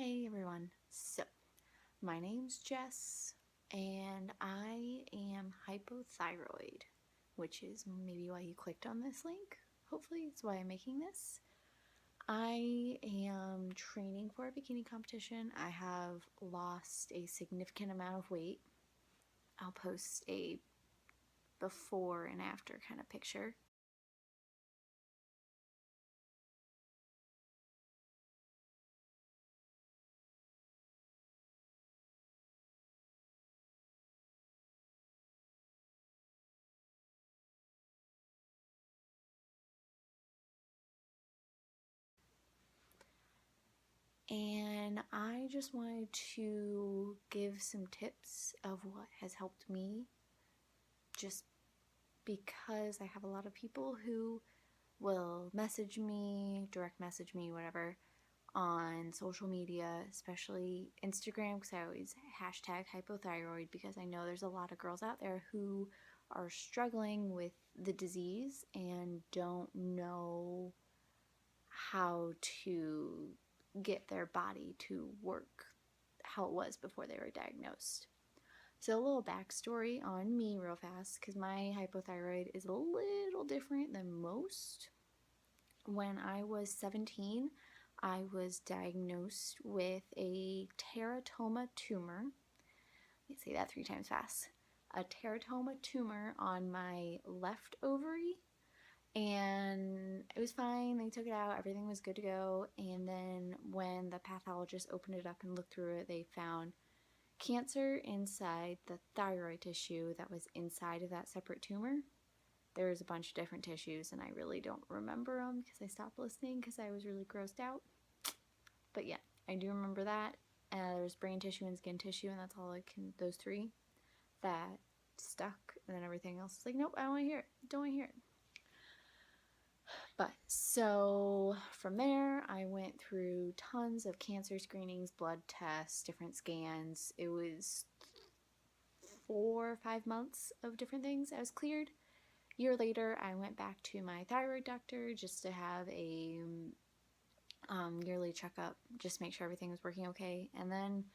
Hey everyone, so my name's Jess and I am hypothyroid, which is maybe why you clicked on this link. Hopefully it's why I'm making this. I am training for a bikini competition. I have lost a significant amount of weight. I'll post a before and after kind of picture. And I just wanted to give some tips of what has helped me, just because I have a lot of people who will message me, direct message me, whatever, on social media, especially Instagram, because I always hashtag hypothyroid because I know there's a lot of girls out there who are struggling with the disease and don't know how to get their body to work how it was before they were diagnosed. So a little backstory on me real fast, because my hypothyroid is a little different than most. When I was 17, I was diagnosed with a teratoma tumor. Let me say that 3 times fast. A teratoma tumor on my left ovary, and it was fine. They took it out, everything was good to go. And then when the pathologist opened it up and looked through it, they found cancer inside the thyroid tissue that was inside of that separate tumor. There was a bunch of different tissues, and I really don't remember them because I stopped listening because I was really grossed out. But yeah, I do remember that. There's brain tissue and skin tissue, and that's all I can, those 3 that stuck. And then everything else is like, nope, I don't want to hear it. Don't want to hear it. But so from there, I went through tons of cancer screenings, blood tests, different scans. It was 4 or 5 months of different things. I was cleared. A year later, I went back to my thyroid doctor just to have a yearly checkup, just make sure everything was working okay. And then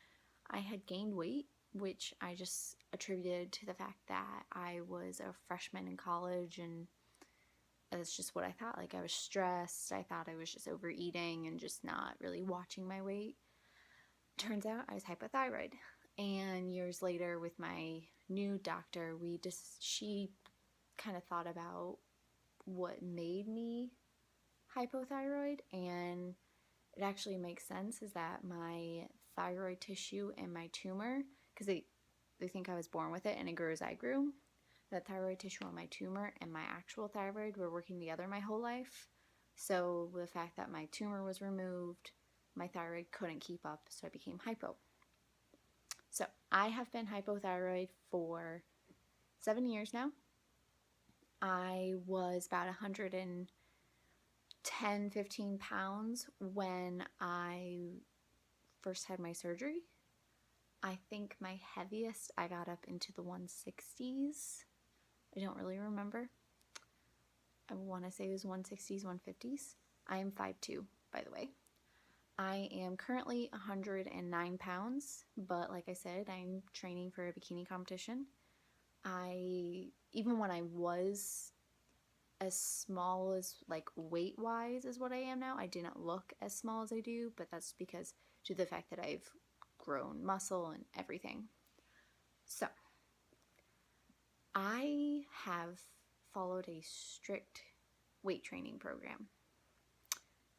I had gained weight, which I just attributed to the fact that I was a freshman in college, and that's just what I thought. Like, I was stressed. I thought I was just overeating and just not really watching my weight. Turns out I was hypothyroid. And years later, with my new doctor, she kind of thought about what made me hypothyroid, and it actually makes sense is that my thyroid tissue and my tumor, because they think I was born with it and it grew as I grew, that thyroid tissue on my tumor and my actual thyroid were working together my whole life. So the fact that my tumor was removed, my thyroid couldn't keep up, so I became hypo. So I have been hypothyroid for 7 years now. I was about 110-15 pounds when I first had my surgery. I think my heaviest, I got up into the 160s. I don't really remember. I want to say it was 160s, 150s. I am 5'2", by the way. I am currently 109 pounds, but like I said, I'm training for a bikini competition. Even when I was as small as, like, weight-wise as what I am now, I didn't look as small as I do, but that's because due to the fact that I've grown muscle and everything. So, I have followed a strict weight training program.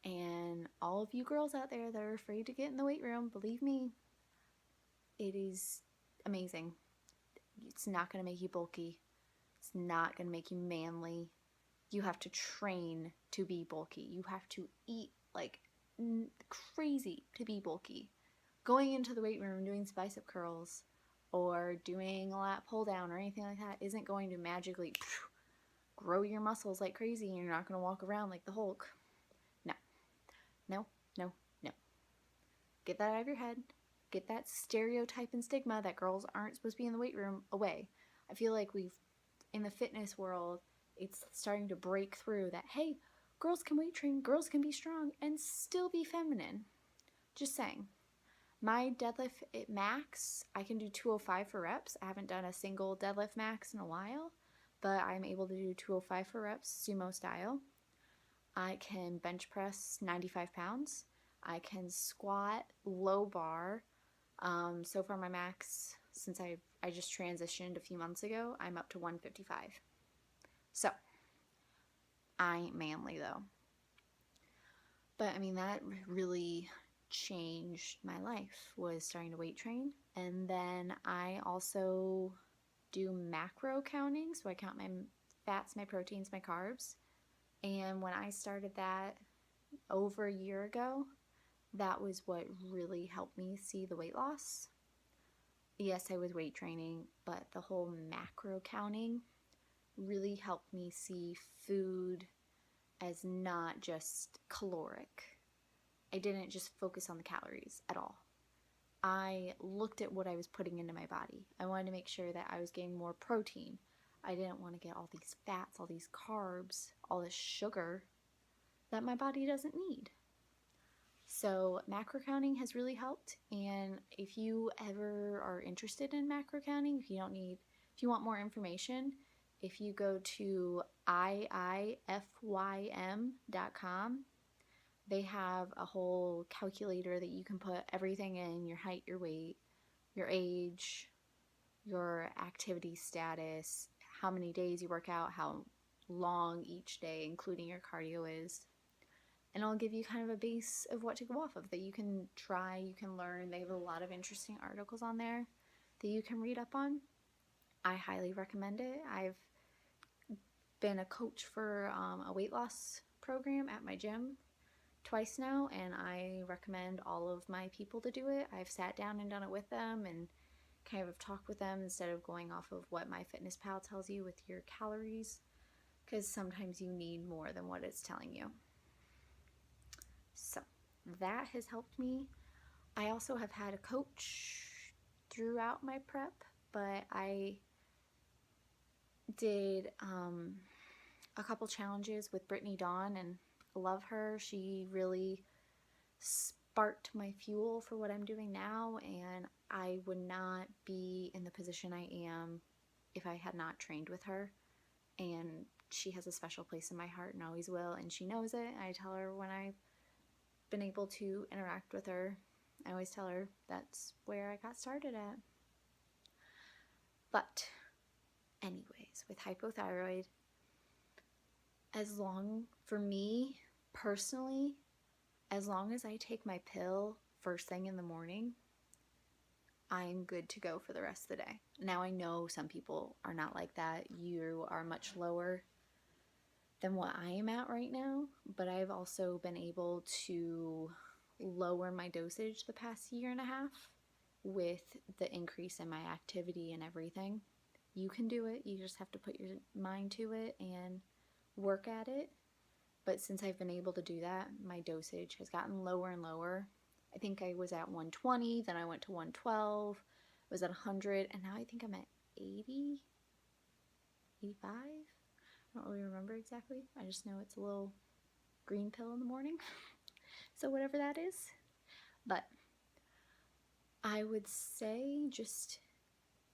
And all of you girls out there that are afraid to get in the weight room, believe me, it is amazing. It's not going to make you bulky. It's not going to make you manly. You have to train to be bulky. You have to eat like crazy to be bulky. Going into the weight room doing bicep curls or doing a lat pull down or anything like that isn't going to magically grow your muscles like crazy, and you're not going to walk around like the Hulk. No. No, no, no. Get that out of your head. Get that stereotype and stigma that girls aren't supposed to be in the weight room away. I feel like in the fitness world, it's starting to break through that, hey, girls can weight train, girls can be strong and still be feminine. Just saying. My deadlift at max, I can do 205 for reps. I haven't done a single deadlift max in a while, but I'm able to do 205 for reps, sumo style. I can bench press 95 pounds. I can squat low bar. So far my max, since I just transitioned a few months ago, I'm up to 155. So, I ain't manly though. But I mean, that really changed my life, was starting to weight train. And then I also do macro counting, so I count my fats, my proteins, my carbs. And when I started that over a year ago, that was what really helped me see the weight loss. Yes, I was weight training, but the whole macro counting really helped me see food as not just caloric. I didn't just focus on the calories at all. I looked at what I was putting into my body. I wanted to make sure that I was getting more protein. I didn't want to get all these fats, all these carbs, all this sugar that my body doesn't need. So macro counting has really helped, and if you ever are interested in macro counting, if you want more information, if you go to iifym.com, they have a whole calculator that you can put everything in: your height, your weight, your age, your activity status, how many days you work out, how long each day, including your cardio, is. And I'll give you kind of a base of what to go off of that you can try, you can learn. They have a lot of interesting articles on there that you can read up on. I highly recommend it. I've been a coach for a weight loss program at my gym twice now, and I recommend all of my people to do it. I've sat down and done it with them and kind of talked with them instead of going off of what MyFitnessPal tells you with your calories, because sometimes you need more than what it's telling you. So that has helped me. I also have had a coach throughout my prep, but I did a couple challenges with Brittany Dawn, and love her. She really sparked my fuel for what I'm doing now, and I would not be in the position I am if I had not trained with her. And she has a special place in my heart and always will, and she knows it. I tell her when I've been able to interact with her, I always tell her that's where I got started at. But anyways, with hypothyroid, for me personally, as long as I take my pill first thing in the morning, I'm good to go for the rest of the day. Now I know some people are not like that. You are much lower than what I am at right now, but I've also been able to lower my dosage the past year and a half with the increase in my activity and everything. You can do it. You just have to put your mind to it and work at it. But since I've been able to do that, my dosage has gotten lower and lower. I think I was at 120, then I went to 112, was at 100, and now I think I'm at 80, 85? I don't really remember exactly. I just know it's a little green pill in the morning. So whatever that is. But I would say, just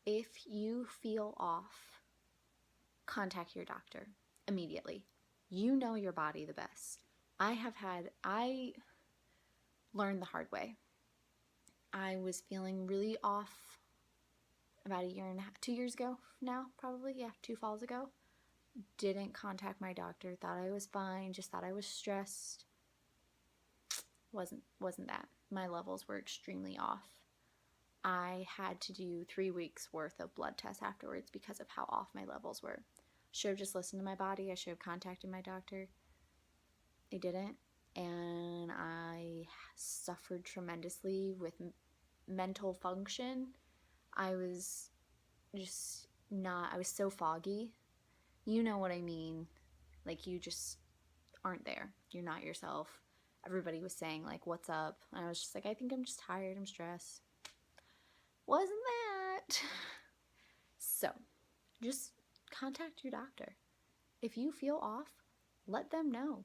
if you feel off, contact your doctor immediately. You know your body the best. I learned the hard way. I was feeling really off about 2 years ago now, probably, 2 falls ago. Didn't contact my doctor, thought I was fine, just thought I was stressed. Wasn't that. My levels were extremely off. I had to do 3 weeks worth of blood tests afterwards because of how off my levels were. Should have just listened to my body. I should have contacted my doctor. I didn't, and I suffered tremendously with mental function. I was so foggy. You know what I mean. Like, you just aren't there. You're not yourself. Everybody was saying, like, what's up? And I was just like, I think I'm just tired. I'm stressed. Wasn't that? So, just contact your doctor. If you feel off, let them know.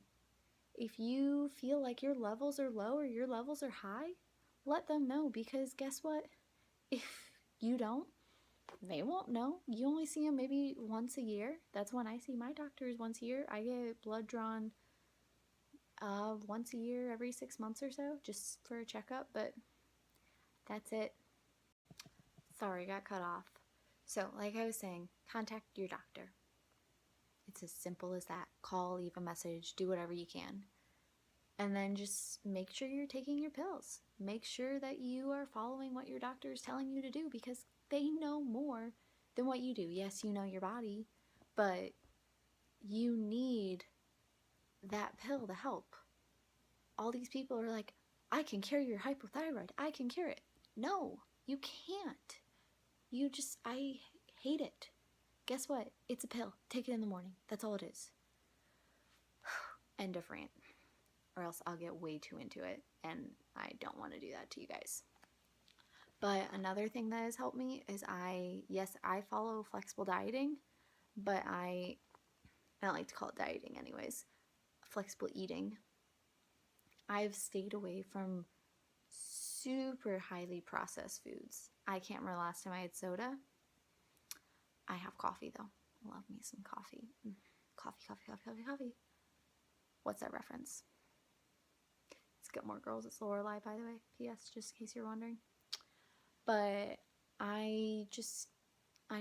If you feel like your levels are low or your levels are high, let them know, because guess what? If you don't, they won't know. You only see them maybe once a year. That's when I see my doctors, once a year. I get blood drawn once a year, every 6 months or so, just for a checkup, but that's it. Sorry, got cut off. So, like I was saying, contact your doctor. It's as simple as that. Call, leave a message, do whatever you can. And then just make sure you're taking your pills. Make sure that you are following what your doctor is telling you to do, because they know more than what you do. Yes, you know your body, but you need that pill to help. All these people are like, I can cure your hypothyroid. I can cure it. No, you can't. I hate it. Guess what? It's a pill. Take it in the morning. That's all it is. End of rant. Or else I'll get way too into it, and I don't want to do that to you guys. But another thing that has helped me is I follow flexible dieting, but I don't like to call it dieting anyways. Flexible eating. I've stayed away from super highly processed foods. I can't remember the last time I had soda. I have coffee though. Love me some coffee. Coffee. What's that reference? It's Gilmore Girls. It's Lorelai, by the way. P.S. Just in case you're wondering. But I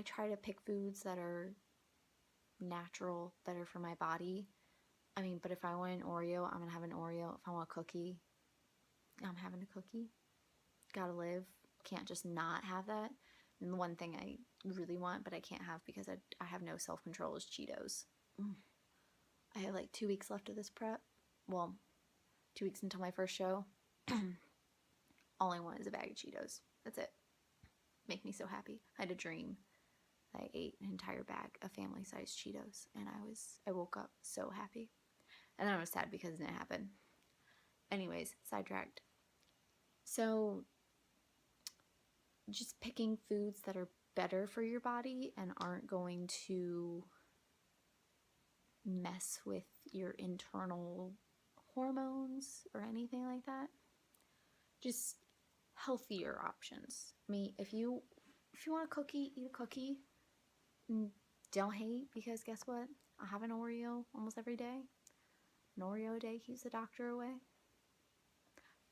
try to pick foods that are natural, that are for my body. I mean, but if I want an Oreo, I'm going to have an Oreo. If I want a cookie, I'm having a cookie. Gotta live. Can't just not have that. And the one thing I really want, but I can't have because I have no self-control, is Cheetos. I have like 2 weeks left of this prep. Well, 2 weeks until my first show. All I want is a bag of Cheetos. That's it. Make me so happy. I had a dream that I ate an entire bag of family-sized Cheetos, and I woke up so happy. And then I was sad because it didn't happen. Anyways, sidetracked. So, just picking foods that are better for your body and aren't going to mess with your internal hormones or anything like that. Just healthier options. I mean, if you want a cookie, eat a cookie. Don't hate, because guess what? I have an Oreo almost every day. An Oreo a day keeps the doctor away.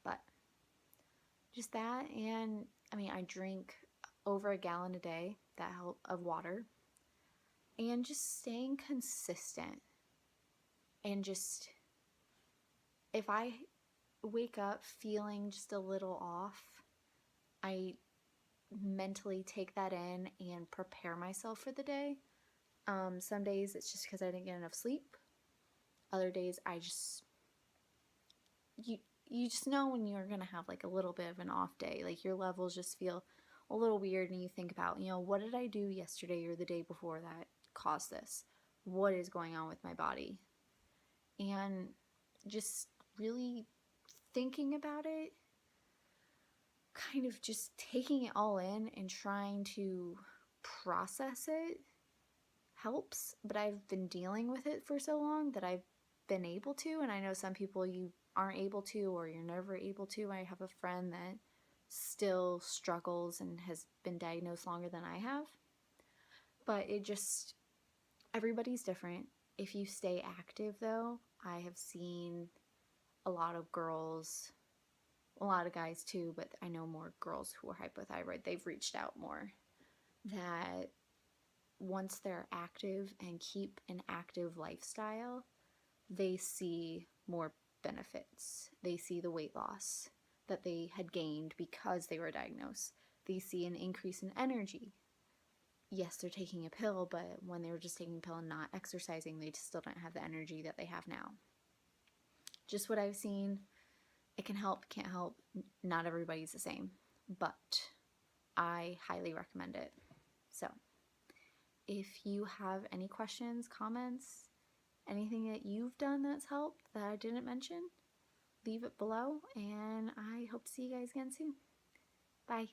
But just that, and I mean, I drink over a gallon a day of water, and just staying consistent. And just, if I wake up feeling just a little off, I mentally take that in and prepare myself for the day. Some days it's just because I didn't get enough sleep. Other days you just know when you're gonna have like a little bit of an off day. Like your levels just feel a little weird, and you think about, what did I do yesterday or the day before that caused this? What is going on with my body? And just really thinking about it, kind of just taking it all in and trying to process it helps. But I've been dealing with it for so long that I've been able to, and I know some people you aren't able to, or you're never able to. I have a friend that still struggles and has been diagnosed longer than I have. But everybody's different. If you stay active though, I have seen a lot of girls, a lot of guys too, but I know more girls who are hypothyroid. They've reached out more, that once they're active and keep an active lifestyle, they see more benefits. They see the weight loss that they had gained because they were diagnosed. They see an increase in energy. Yes, they're taking a pill, but when they were just taking a pill and not exercising, they still don't have the energy that they have now. Just what I've seen. It can help, can't help. Not everybody's the same, but I highly recommend it. So, if you have any questions, comments, anything that you've done that's helped that I didn't mention, leave it below, and I hope to see you guys again soon. Bye.